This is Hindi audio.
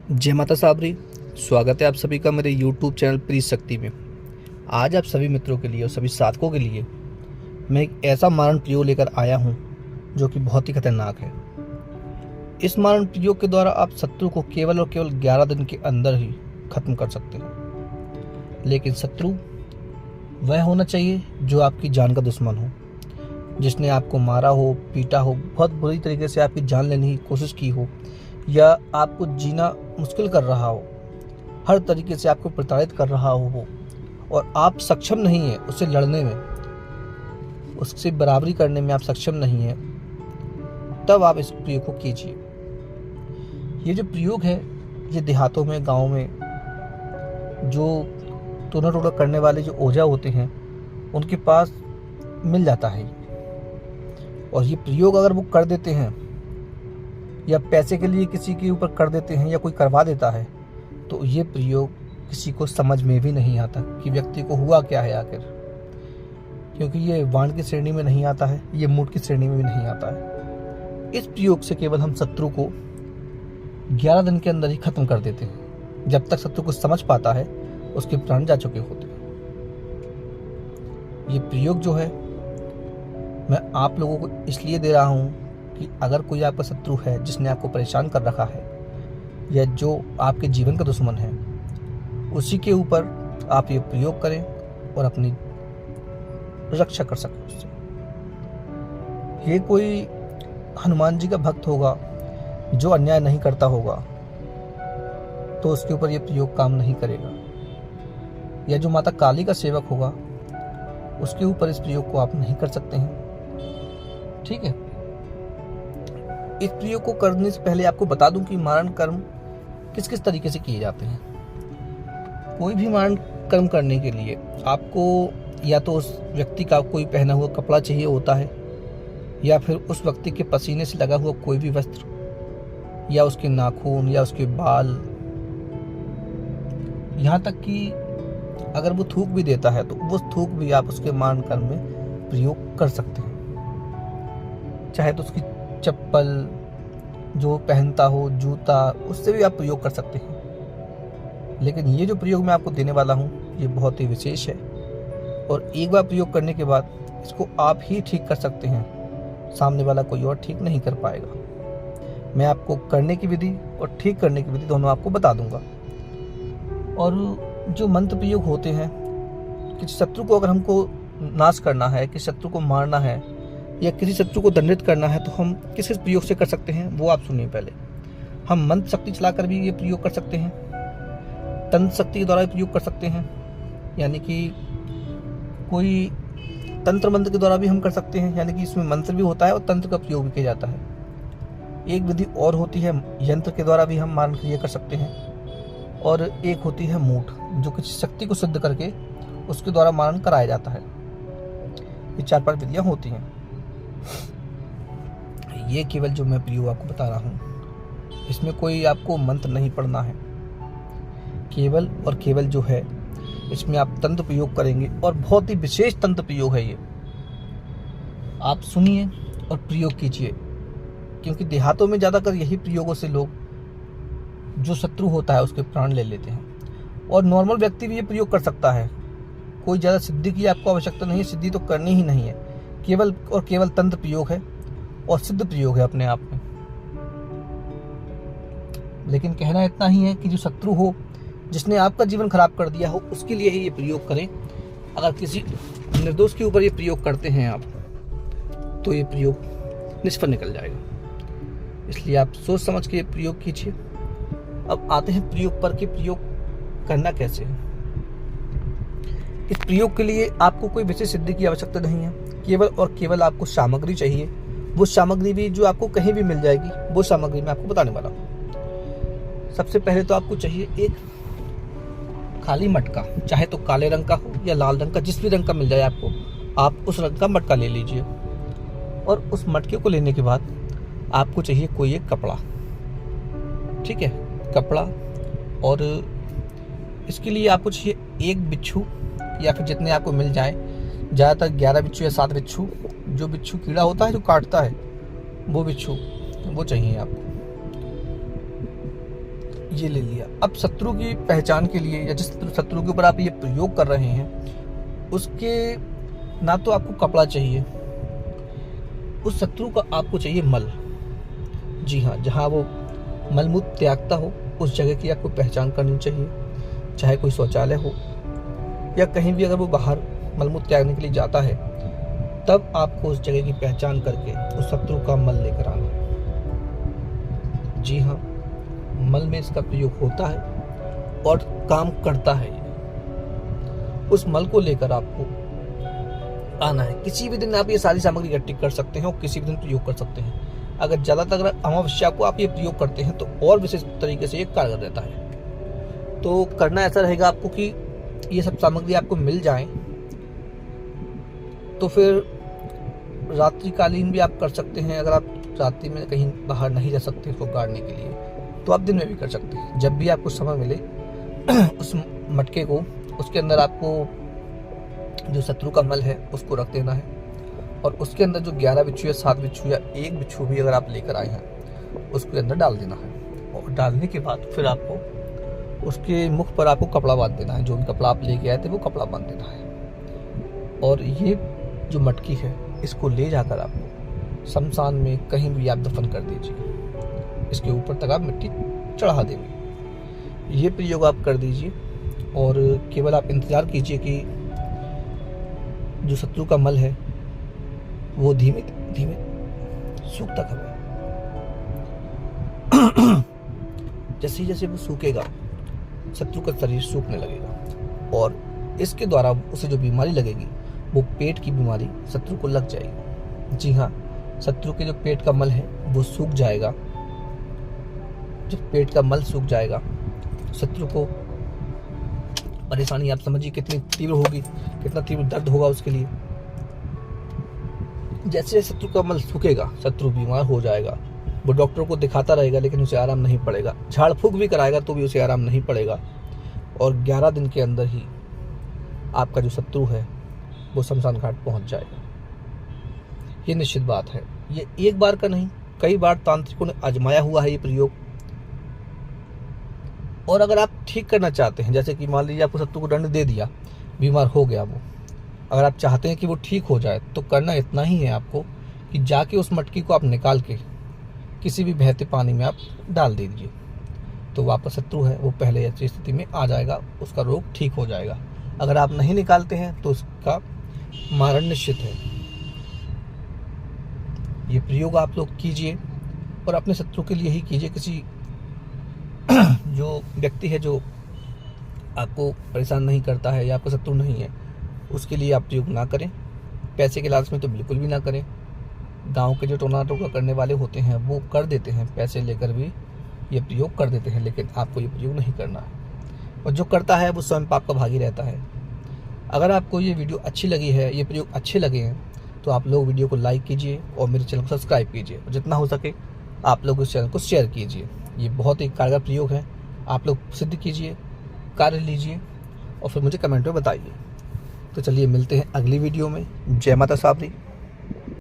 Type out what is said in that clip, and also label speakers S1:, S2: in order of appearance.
S1: जय माता साबरी। स्वागत है आप सभी का मेरे YouTube चैनल प्रीत शक्ति में। आज आप सभी मित्रों के लिए और सभी साधकों के लिए मैं एक ऐसा मारण प्रयोग लेकर आया हूं जो कि बहुत ही खतरनाक है। इस मारण प्रयोग के द्वारा आप शत्रु को केवल और केवल 11 दिन के अंदर ही खत्म कर सकते हैं। लेकिन शत्रु वह होना चाहिए जो आपकी जान का दुश्मन हो, जिसने आपको मारा हो, पीटा हो, बहुत बुरी तरीके से आपकी जान लेने की कोशिश की हो या आपको जीना मुश्किल कर रहा हो, हर तरीके से आपको प्रताड़ित कर रहा हो और आप सक्षम नहीं है उससे लड़ने में, उससे बराबरी करने में आप सक्षम नहीं है, तब आप इस प्रयोग को कीजिए। ये जो प्रयोग है ये देहातों में, गाँव में जो टोना टोना करने वाले जो ओझा होते हैं उनके पास मिल जाता है। और ये प्रयोग अगर वो कर देते हैं या पैसे के लिए किसी के ऊपर कर देते हैं या कोई करवा देता है तो ये प्रयोग किसी को समझ में भी नहीं आता कि व्यक्ति को हुआ क्या है आखिर, क्योंकि ये वाण की श्रेणी में नहीं आता है, ये मूठ की श्रेणी में भी नहीं आता है। इस प्रयोग से केवल हम शत्रु को 11 दिन के अंदर ही खत्म कर देते हैं। जब तक शत्रु को समझ पाता है उसके प्राण जा चुके होते हैं। ये प्रयोग जो है मैं आप लोगों को इसलिए दे रहा हूँ कि अगर कोई आपका शत्रु है जिसने आपको परेशान कर रखा है या जो आपके जीवन का दुश्मन है, उसी के ऊपर आप ये प्रयोग करें और अपनी रक्षा कर सकें उससे। ये कोई हनुमान जी का भक्त होगा जो अन्याय नहीं करता होगा तो उसके ऊपर ये प्रयोग काम नहीं करेगा, या जो माता काली का सेवक होगा उसके ऊपर इस प्रयोग को आप नहीं कर सकते हैं। ठीक है, इस प्रयोग को करने से पहले आपको बता दूं कि मारण कर्म किस किस तरीके से किए जाते हैं। कोई भी मारण कर्म करने के लिए आपको या तो उस व्यक्ति का कोई पहना हुआ कपड़ा चाहिए होता है, या फिर उस व्यक्ति के पसीने से लगा हुआ कोई भी वस्त्र, या उसके नाखून या उसके बाल, यहाँ तक कि अगर वो थूक भी देता है तो वो थूक भी आप उसके मारण कर्म में प्रयोग कर सकते हैं। चाहे तो उसकी चप्पल जो पहनता हो, जूता, उससे भी आप प्रयोग कर सकते हैं। लेकिन ये जो प्रयोग मैं आपको देने वाला हूँ ये बहुत ही विशेष है और एक बार प्रयोग करने के बाद इसको आप ही ठीक कर सकते हैं, सामने वाला कोई और ठीक नहीं कर पाएगा। मैं आपको करने की विधि और ठीक करने की विधि दोनों आपको बता दूंगा। और जो मंत्र प्रयोग होते हैं कि शत्रु को अगर हमको नाश करना है, कि शत्रु को मारना है या किसी शत्रु को दंडित करना है तो हम किस किस प्रयोग से कर सकते हैं वो आप सुनिए। पहले हम मंत्र शक्ति चलाकर भी ये प्रयोग कर सकते हैं, तंत्र शक्ति के द्वारा भी प्रयोग कर सकते हैं, यानी कि कोई तंत्र मंत्र के द्वारा भी हम कर सकते हैं, यानी कि इसमें मंत्र भी होता है और तंत्र का प्रयोग भी किया जाता है। एक विधि और होती है यंत्र के द्वारा भी हम मारण क्रिया कर सकते हैं, और एक होती है मूठ जो किसी शक्ति को सिद्ध करके उसके द्वारा मारण कराया जाता है। ये 4-5 विधियां होती हैं। ये केवल जो मैं प्रयोग आपको बता रहा हूँ इसमें कोई आपको मंत्र नहीं पढ़ना है, केवल और केवल जो है इसमें आप तंत्र प्रयोग करेंगे और बहुत ही विशेष तंत्र प्रयोग है ये। आप सुनिए और प्रयोग कीजिए, क्योंकि देहातों में ज़्यादातर यही प्रयोगों से लोग जो शत्रु होता है उसके प्राण ले लेते हैं। और नॉर्मल व्यक्ति भी ये प्रयोग कर सकता है, कोई ज़्यादा सिद्धि की आपको आवश्यकता नहीं है, सिद्धि तो करनी ही नहीं है, केवल और केवल तंत्र प्रयोग है और सिद्ध प्रयोग है अपने आप में। लेकिन कहना इतना ही है कि जो शत्रु हो, जिसने आपका जीवन खराब कर दिया हो, उसके लिए ही ये प्रयोग करें। अगर किसी निर्दोष के ऊपर ये प्रयोग करते हैं आप तो ये प्रयोग निष्फल निकल जाएगा। इसलिए आप सोच समझ के ये प्रयोग कीजिए। अब आते हैं प्रयोग पर कि प्रयोग करना कैसे है। इस प्रयोग के लिए आपको कोई विशेष सिद्धि की आवश्यकता नहीं है, केवल और केवल आपको सामग्री चाहिए। वो सामग्री भी जो आपको कहीं भी मिल जाएगी, वो सामग्री मैं आपको बताने वाला हूँ। सबसे पहले तो आपको चाहिए एक खाली मटका, चाहे तो काले रंग का हो या लाल रंग का, जिस भी रंग का मिल जाए आपको, आप उस रंग का मटका ले लीजिए। और उस मटके को लेने के बाद आपको चाहिए कोई एक कपड़ा, ठीक है, कपड़ा। और इसके लिए आपको चाहिए एक बिच्छू या फिर जितने आपको मिल जाए, ज़्यादातर 11 बिच्छू या 7 बिच्छू, जो बिच्छू कीड़ा होता है जो काटता है वो बिच्छू, वो चाहिए आपको। ये ले लिया। अब शत्रु की पहचान के लिए या जिस शत्रु के ऊपर आप ये प्रयोग कर रहे हैं उसके ना तो आपको कपड़ा चाहिए, उस शत्रु का आपको चाहिए मल। जी हाँ, जहाँ वो मलमूत्र त्यागता हो उस जगह की आपको पहचान करनी चाहिए, चाहे कोई शौचालय हो या कहीं भी अगर वो बाहर मलमूत्र त्यागने के लिए जाता है तब आपको उस जगह की पहचान करके उस शत्रु का मल लेकर आना है। जी हाँ, मल में इसका प्रयोग होता है और काम करता है। उस मल को लेकर आपको आना है। किसी भी दिन आप ये सारी सामग्री इकट्ठी कर सकते हैं और किसी भी दिन प्रयोग कर सकते हैं। अगर ज़्यादातर अमावस्या को आप ये प्रयोग करते हैं तो और विशेष तरीके से ये कारगर रहता है। तो करना ऐसा रहेगा आपको कि ये सब सामग्री आपको मिल जाए तो फिर रात्रिकालीन भी आप कर सकते हैं। अगर आप रात्रि में कहीं बाहर नहीं जा सकते इसको गाड़ने के लिए तो आप दिन में भी कर सकते हैं। जब भी आपको समय मिले उस मटके को, उसके अंदर आपको जो शत्रु का मल है उसको रख देना है और उसके अंदर जो 11 बिच्छू या 7 बिच्छू या 1 बिच्छू भी अगर आप लेकर आए हैं उसके अंदर डाल देना है। और डालने के बाद फिर आपको उसके मुख पर आपको कपड़ा बांध देना है। जो भी कपड़ा आप लेके आए थे वो कपड़ा बांध देना है। और ये जो मटकी है इसको ले जाकर आपको शमशान में कहीं भी आप दफन कर दीजिए। इसके ऊपर तक आप मिट्टी चढ़ा देंगे। ये प्रयोग आप कर दीजिए और केवल आप इंतज़ार कीजिए कि जो शत्रु का मल है वो धीमे धीमे सूखता कब है। जैसे जैसे वो सूखेगा शत्रु का शरीर सूखने लगेगा और इसके द्वारा उसे जो बीमारी लगेगी वो पेट की बीमारी शत्रु को लग जाएगी। जी हाँ, शत्रु के जो पेट का मल है वो सूख जाएगा। जब पेट का मल सूख जाएगा शत्रु को परेशानी आप समझिए कितनी तीव्र होगी, कितना तीव्र दर्द होगा उसके लिए। जैसे शत्रु का मल सूखेगा शत्रु बीमार हो जाएगा। वो डॉक्टर को दिखाता रहेगा लेकिन उसे आराम नहीं पड़ेगा, झाड़ फूक भी कराएगा तो भी उसे आराम नहीं पड़ेगा। और 11 दिन के अंदर ही आपका जो शत्रु है वो शमशान घाट पहुंच जाएगा। ये निश्चित बात है। ये एक बार का नहीं, कई बार तांत्रिकों ने आजमाया हुआ है ये प्रयोग। और अगर आप ठीक करना चाहते हैं, जैसे कि मान लीजिए आपको शत्रु को दंड दे दिया, बीमार हो गया वो, अगर आप चाहते हैं कि वो ठीक हो जाए तो करना इतना ही है आपको कि जाके उस मटकी को आप निकाल के किसी भी बहते पानी में आप डाल दीजिए तो वापस शत्रु है वो पहले अच्छी स्थिति में आ जाएगा, उसका रोग ठीक हो जाएगा। अगर आप नहीं निकालते हैं तो उसका मारण निश्चित है। ये प्रयोग आप लोग कीजिए और अपने शत्रु के लिए ही कीजिए। किसी जो व्यक्ति है जो आपको परेशान नहीं करता है या आपका शत्रु नहीं है उसके लिए आप प्रयोग ना करें। पैसे के लालच में तो बिल्कुल भी ना करें। गांव के जो टोना टोका करने वाले होते हैं वो कर देते हैं, पैसे लेकर भी ये प्रयोग कर देते हैं, लेकिन आपको ये प्रयोग नहीं करना है। और जो करता है वो स्वयं पाप का भागी रहता है। अगर आपको ये वीडियो अच्छी लगी है, ये प्रयोग अच्छे लगे हैं तो आप लोग वीडियो को लाइक कीजिए और मेरे चैनल को सब्सक्राइब कीजिए और जितना हो सके आप लोग इस चैनल को शेयर कीजिए। ये बहुत ही कारगर प्रयोग है, आप लोग सिद्ध कीजिए, कार्य लीजिए और फिर मुझे कमेंट में बताइए। तो चलिए मिलते हैं अगली वीडियो में। जय माता साबरी।